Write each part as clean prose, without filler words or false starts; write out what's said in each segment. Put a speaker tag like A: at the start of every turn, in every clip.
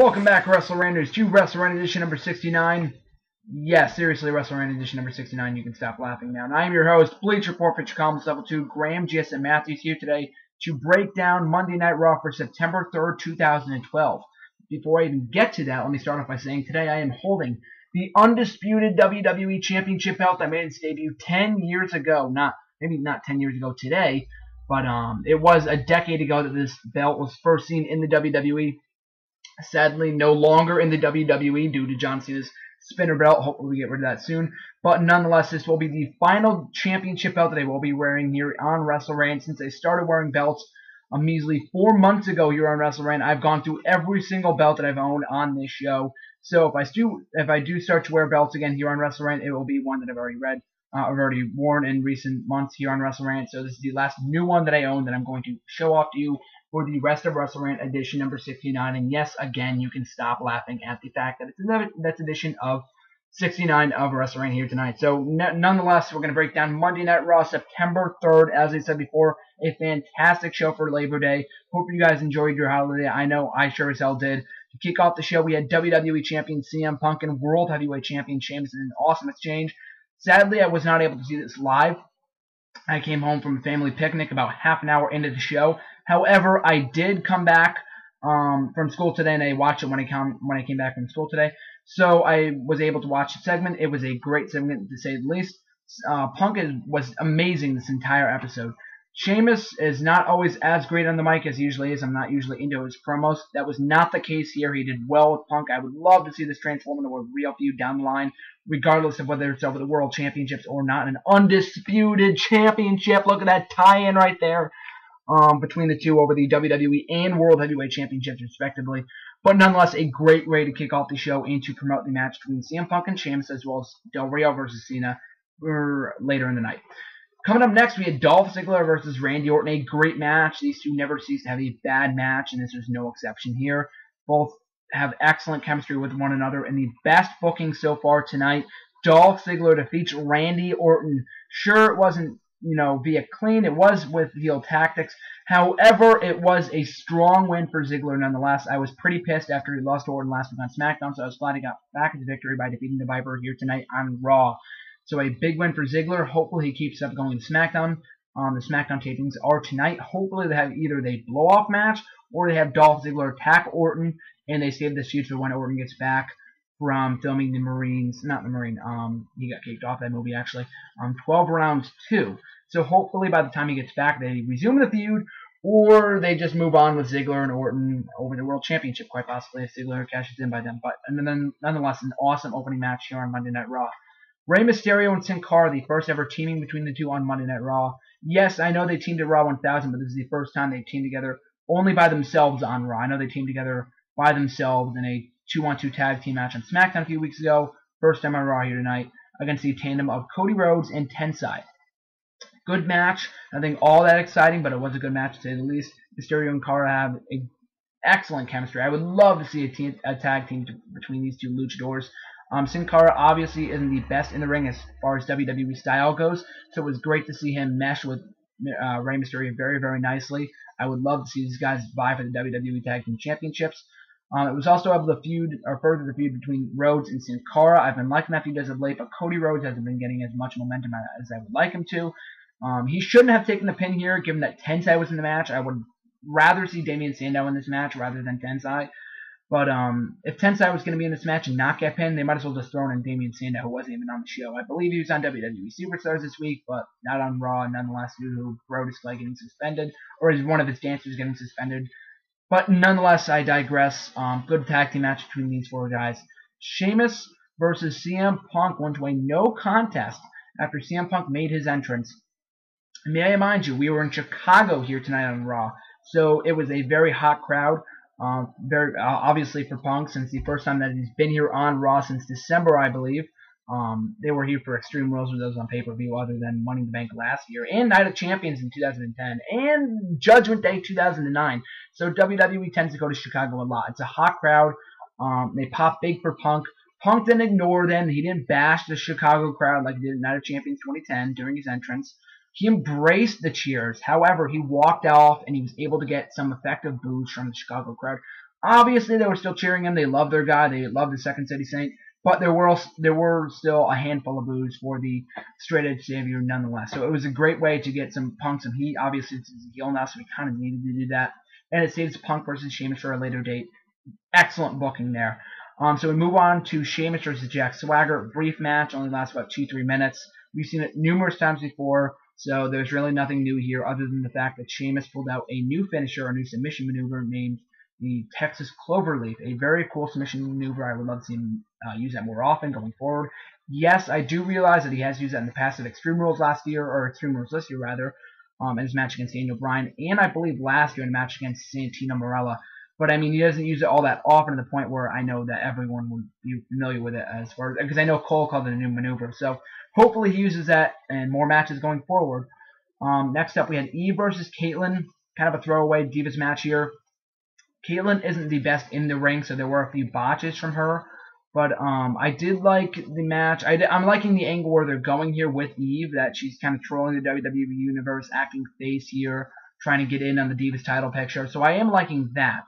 A: Welcome back, WrestleRanters, to WrestleRant edition number 69. Yes, seriously, WrestleRant edition number 69. You can stop laughing now. And I am your host, Bleacher, Portrait, Columnist, Level 2, Graham, GSM Matthews here today to break down Monday Night Raw for September 3rd, 2012. Before I even get to that, let me start off by saying today I am holding the undisputed WWE Championship belt that made its debut 10 years ago. Maybe not 10 years ago today, but it was a decade ago that this belt was first seen in the WWE. Sadly, no longer in the WWE due to John Cena's spinner belt. Hopefully we get rid of that soon. But nonetheless, this will be the final championship belt that I will be wearing here on WrestleRant. Since I started wearing belts a measly 4 months ago here on WrestleRant, I've gone through every single belt that I've owned on this show. So if I do start to wear belts again here on WrestleRant, it will be one that I've already worn in recent months here on WrestleRant. So this is the last new one that I own that I'm going to show off to you for the rest of WrestleRant edition number 69. And yes, again, you can stop laughing at the fact that that's edition of 69 of WrestleRant here tonight. So nonetheless, we're going to break down Monday Night Raw September 3rd. As I said before, a fantastic show for Labor Day. Hope you guys enjoyed your holiday. I know I sure as hell did. To kick off the show, we had WWE Champion CM Punk and World Heavyweight Champion Sheamus in an awesome exchange. Sadly, I was not able to see this live. I came home from a family picnic about half an hour into the show. However, I did come back from school today, and I watched it when I came back from school today. So I was able to watch the segment. It was a great segment, to say the least. Punk was amazing this entire episode. Sheamus is not always as great on the mic as he usually is. I'm not usually into his promos. That was not the case here. He did well with Punk. I would love to see this transform into a real feud down the line, regardless of whether it's over the World Championships or not. An undisputed championship. Look at that tie-in right there between the two over the WWE and World Heavyweight Championships, respectively. But nonetheless, a great way to kick off the show and to promote the match between CM Punk and Sheamus, as well as Del Rio versus Cena later in the night. Coming up next, we had Dolph Ziggler versus Randy Orton. A great match. These two never cease to have a bad match, and this is no exception here. Both have excellent chemistry with one another, and the best booking so far tonight, Dolph Ziggler defeats Randy Orton. Sure, it wasn't, via clean. It was with heel tactics. However, it was a strong win for Ziggler nonetheless. I was pretty pissed after he lost to Orton last week on SmackDown, so I was glad he got back into victory by defeating the Viper here tonight on Raw. So a big win for Ziggler. Hopefully he keeps up going to SmackDown. The SmackDown tapings are tonight. Hopefully they have either the blow-off match or they have Dolph Ziggler attack Orton, and they save this feud for when Orton gets back from filming the Marines. Not the Marine. He got kicked off that movie, actually. 12 Rounds 2. So hopefully by the time he gets back, they resume the feud, or they just move on with Ziggler and Orton over the World Championship, quite possibly, if Ziggler cashes in by then. But nonetheless, an awesome opening match here on Monday Night Raw. Rey Mysterio and Sin Cara, the first ever teaming between the two on Monday Night Raw. Yes, I know they teamed at Raw 1000, but this is the first time they've teamed together only by themselves on Raw. I know they teamed together by themselves in a 2-on-2 tag team match on SmackDown a few weeks ago. First time on Raw here tonight against the tandem of Cody Rhodes and Tensai. Good match. Nothing all that exciting, but it was a good match to say the least. Mysterio and Cara have excellent chemistry. I would love to see a tag team between these two luchadors. Sin Cara obviously isn't the best in the ring as far as WWE style goes, so it was great to see him mesh with Rey Mysterio very, very nicely. I would love to see these guys vie for the WWE Tag Team Championships. It was also able to further the feud between Rhodes and Sin Cara. I've been liking that feud as of late, but Cody Rhodes hasn't been getting as much momentum as I would like him to. He shouldn't have taken the pin here, given that Tensai was in the match. I would rather see Damien Sandow in this match rather than Tensai. But if Tensai was going to be in this match and not get pinned, they might as well just throw in Damien Sandow, who wasn't even on the show. I believe he was on WWE Superstars this week, but not on Raw, nonetheless, due to Brodus Clay getting suspended, or is one of his dancers getting suspended. But nonetheless, I digress. Good tag team match between these four guys. Sheamus versus CM Punk went to a no contest after CM Punk made his entrance. And may I remind you, we were in Chicago here tonight on Raw, so it was a very hot crowd. Very obviously for Punk, since the first time that he's been here on Raw since December, I believe. They were here for Extreme Rules, with those on pay-per-view, other than Money in the Bank last year, and Night of Champions in 2010, and Judgment Day 2009. So WWE tends to go to Chicago a lot. It's a hot crowd. They pop big for Punk. Punk didn't ignore them. He didn't bash the Chicago crowd like he did in Night of Champions 2010 during his entrance. He embraced the cheers. However, he walked off and he was able to get some effective boos from the Chicago crowd. Obviously, they were still cheering him. They loved their guy. They loved the Second City Saint. But there were still a handful of boos for the straight edge savior nonetheless. So it was a great way to get some Punk some heat. Obviously, it's a heel now, so we kind of needed to do that. And it saves Punk versus Sheamus for a later date. Excellent booking there. So we move on to Sheamus versus Jack Swagger. Brief match, only lasts about 2-3 minutes. We've seen it numerous times before, so there's really nothing new here other than the fact that Sheamus pulled out a new finisher, a new submission maneuver named the Texas Cloverleaf, a very cool submission maneuver. I would love to see him use that more often going forward. Yes, I do realize that he has used that in the past at Extreme Rules last year, or Extreme Rules this year rather, in his match against Daniel Bryan, and I believe last year in a match against Santino Marella. But I mean, he doesn't use it all that often to the point where I know that everyone would be familiar with it as far as, because I know Cole called it a new maneuver. So hopefully he uses that in more matches going forward. Next up, we had Eve versus Caitlyn, kind of a throwaway Divas match here. Caitlyn isn't the best in the ring, so there were a few botches from her. But I did like the match. I'm liking the angle where they're going here with Eve, that she's kind of trolling the WWE Universe, acting face here, trying to get in on the Divas title picture. So I am liking that.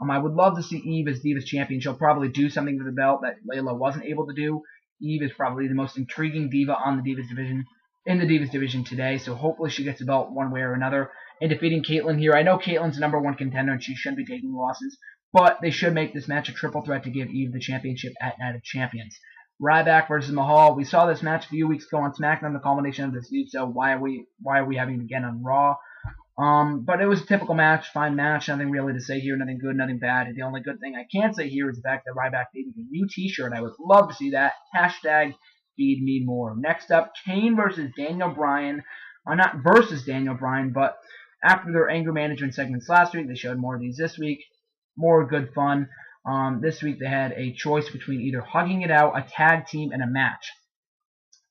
A: I would love to see Eve as Divas champion. She'll probably do something to the belt that Layla wasn't able to do. Eve is probably the most intriguing diva on the Divas division, in the Divas division today. So hopefully she gets the belt one way or another. And defeating Caitlyn here. I know Caitlyn's number one contender and she shouldn't be taking losses, but they should make this match a triple threat to give Eve the championship at Night of Champions. Ryback versus Mahal. We saw this match a few weeks ago on SmackDown, the culmination of this feud. So why are we having it again on Raw? But it was a typical match, fine match, nothing really to say here, nothing good, nothing bad. The only good thing I can say here is the fact that Ryback debuted a new t-shirt. I would love to see that. Hashtag feed me more. Next up, Kane versus Daniel Bryan. Not versus Daniel Bryan, but after their anger management segments last week, they showed more of these this week. More good fun. This week they had a choice between either hugging it out, a tag team, and a match.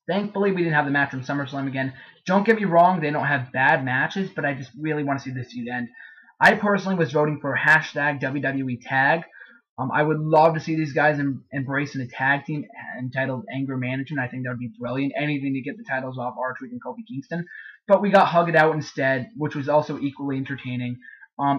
A: Thankfully, we didn't have the match from SummerSlam again. Don't get me wrong, they don't have bad matches, but I just really want to see this feud end. I personally was voting for hashtag WWE Tag. I would love to see these guys embracing a tag team entitled Anger Management. I think that would be brilliant. Anything to get the titles off R-Truth and Kofi Kingston. But we got Hug It Out instead, which was also equally entertaining.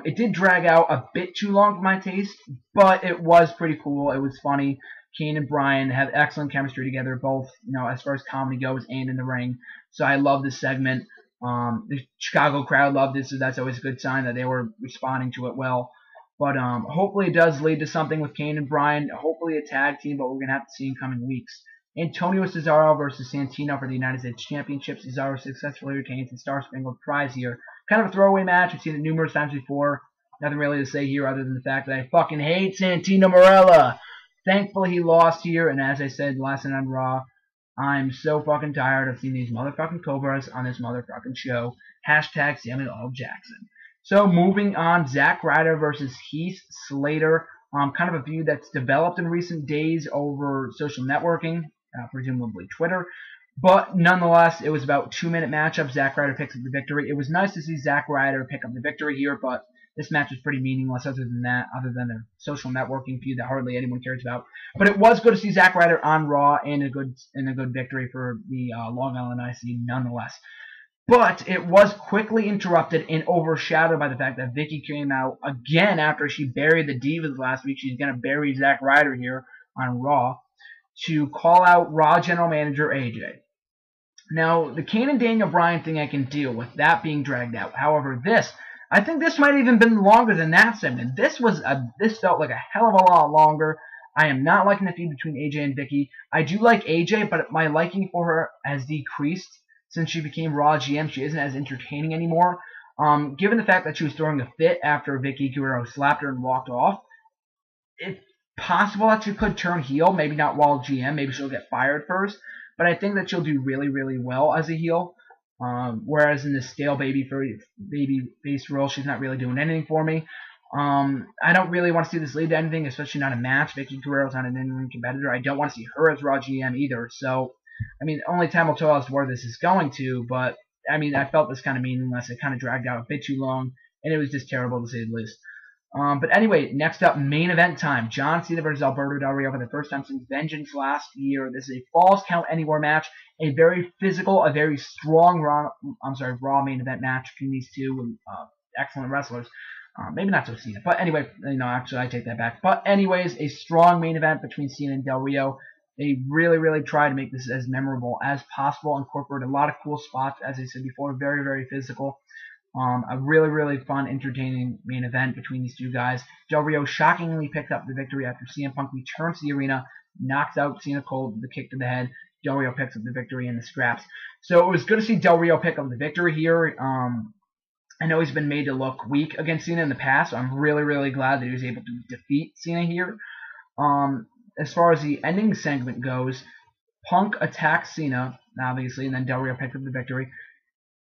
A: It did drag out a bit too long for my taste, but it was pretty cool. It was funny. Kane and Bryan have excellent chemistry together, both, as far as comedy goes and in the ring. So I love this segment. The Chicago crowd loved it, so that's always a good sign that they were responding to it well. But hopefully it does lead to something with Kane and Bryan. Hopefully a tag team, but we're going to have to see in coming weeks. Antonio Cesaro versus Santino for the United States Championship. Cesaro successfully retains the Star Spangled Prize here. Kind of a throwaway match. We've seen it numerous times before. Nothing really to say here other than the fact that I fucking hate Santino Marella. Thankfully he lost here, and as I said last night on Raw, I'm so fucking tired of seeing these motherfucking Cobras on this motherfucking show. Hashtag Samuel L. Jackson. So moving on, Zack Ryder versus Heath Slater. Kind of a feud that's developed in recent days over social networking, presumably Twitter. But nonetheless, it was about 2-minute matchup. Zack Ryder picks up the victory. It was nice to see Zack Ryder pick up the victory here, but this match was pretty meaningless other than their social networking feud that hardly anyone cares about. But it was good to see Zack Ryder on Raw and a good victory for the Long Island IC nonetheless. But it was quickly interrupted and overshadowed by the fact that Vicky came out again after she buried the Divas last week. She's going to bury Zack Ryder here on Raw to call out Raw General Manager AJ. Now, the Kane and Daniel Bryan thing I can deal with, that being dragged out. However, I think this might have even been longer than that segment. This felt like a hell of a lot longer. I am not liking the feud between AJ and Vicky. I do like AJ, but my liking for her has decreased since she became Raw GM. She isn't as entertaining anymore. Given the fact that she was throwing a fit after Vicky Guerrero slapped her and walked off, it's possible that she could turn heel. Maybe not while GM. Maybe she'll get fired first. But I think that she'll do really, really well as a heel. Whereas in the stale baby face role, she's not really doing anything for me. I don't really want to see this lead to anything, especially not a match. Vicky Guerrero's not an in-ring competitor. I don't want to see her as Raw GM either. So, I mean, only time will tell us where this is going to. But, I mean, I felt this kind of meaningless. It kind of dragged out a bit too long. And it was just terrible to say the least. But anyway, next up, main event time. John Cena versus Alberto Del Rio for the first time since Vengeance last year. This is a Falls Count Anywhere match. A very physical, a very strong Raw main event match between these two excellent wrestlers. Maybe not so Cena. But anyway, actually I take that back. But anyways, a strong main event between Cena and Del Rio. They really, really tried to make this as memorable as possible. Incorporated a lot of cool spots, as I said before. Very, very physical. A really, really fun, entertaining main event between these two guys. Del Rio shockingly picked up the victory after CM Punk returns to the arena, knocks out Cena cold with a kick to the head. Del Rio picks up the victory in the scraps. So it was good to see Del Rio pick up the victory here. I know he's been made to look weak against Cena in the past, so I'm really, really glad that he was able to defeat Cena here. As far as the ending segment goes, Punk attacks Cena, obviously, and then Del Rio picked up the victory.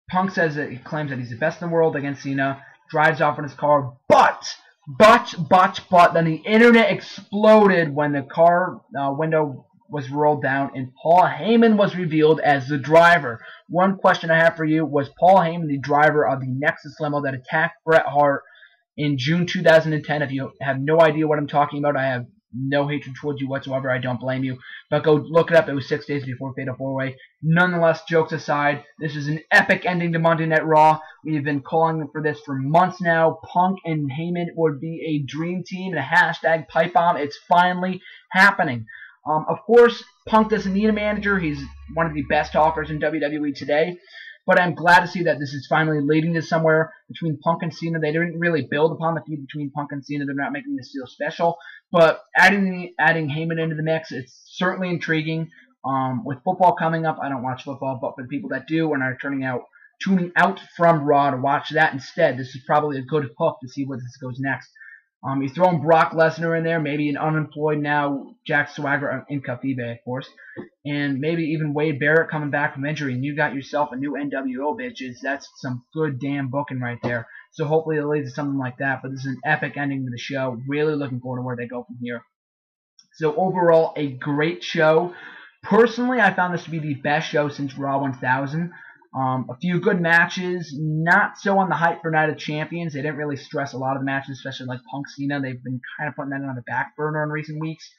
A: Punk says that he claims that he's the best in the world against Cena, drives off in his car, but then the internet exploded when the car window was rolled down and Paul Heyman was revealed as the driver. One question I have for you, was Paul Heyman the driver of the Nexus limo that attacked Bret Hart in June 2010? If you have no idea what I'm talking about, I have no hatred towards you whatsoever. I don't blame you. But go look it up. It was 6 days before Fatal 4-Way. Nonetheless, jokes aside, this is an epic ending to Monday Night Raw. We've been calling for this for months now. Punk and Heyman would be a dream team and a hashtag pipe bomb. It's finally happening. Of course, Punk doesn't need a manager. He's one of the best talkers in WWE today. But I'm glad to see that this is finally leading to somewhere between Punk and Cena. They didn't really build upon the feud between Punk and Cena. They're not making this feel special. But adding Heyman into the mix, it's certainly intriguing. With football coming up, I don't watch football, but for the people that do and are tuning out from Raw to watch that instead, this is probably a good hook to see where this goes next. He's throwing Brock Lesnar in there, maybe an unemployed now Jack Swagger in Kafibe, of course, and maybe even Wade Barrett coming back from injury, and you got yourself a new NWO, bitches. That's some good damn booking right there. So hopefully it leads to something like that, but this is an epic ending to the show. Really looking forward to where they go from here. So overall, a great show. Personally, I found this to be the best show since Raw 1000. A few good matches, not so on the hype for Night of Champions. They didn't really stress a lot of the matches, especially like Punk Cena. They've been kind of putting that on the back burner in recent weeks.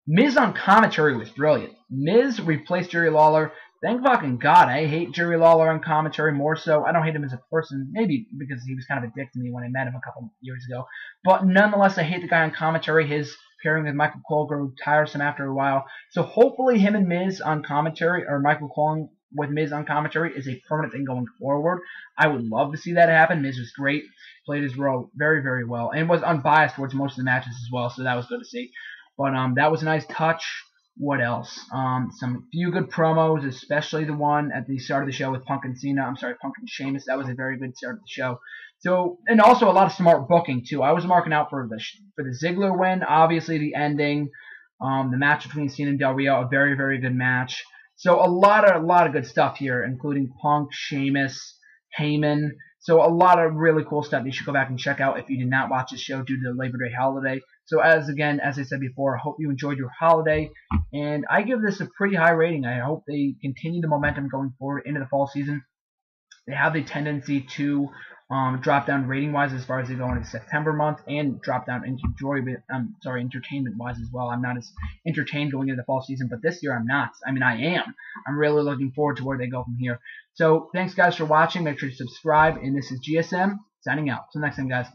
A: Miz on commentary was brilliant. Miz replaced Jerry Lawler. Thank fucking God. I hate Jerry Lawler on commentary more so. I don't hate him as a person, maybe because he was kind of a dick to me when I met him a couple years ago. But nonetheless, I hate the guy on commentary. His pairing with Michael Cole grew tiresome after a while. So hopefully him and Miz on commentary, or Michael Cole with Miz on commentary, is a permanent thing going forward. I would love to see that happen. Miz was great. Played his role very, very well. And was unbiased towards most of the matches as well, so that was good to see. But that was a nice touch. What else? Some few good promos, especially the one at the start of the show with Punk and Cena. I'm sorry, Punk and Sheamus. That was a very good start of the show. So, and also a lot of smart booking too. I was marking out for the Ziggler win. Obviously, the ending, the match between Cena and Del Rio, a very, very good match. So a lot of good stuff here, including Punk, Sheamus, Heyman. So a lot of really cool stuff you should go back and check out if you did not watch this show due to the Labor Day holiday. So as I said before, I hope you enjoyed your holiday, and I give this a pretty high rating. I hope they continue the momentum going forward into the fall season. They have the tendency to drop down rating-wise as far as they go into September month, and drop down entertainment-wise as well. I'm not as entertained going into the fall season, but this year I'm not. I mean, I am. I'm really looking forward to where they go from here. So thanks, guys, for watching. Make sure to subscribe, and this is GSM signing out. Till next time, guys.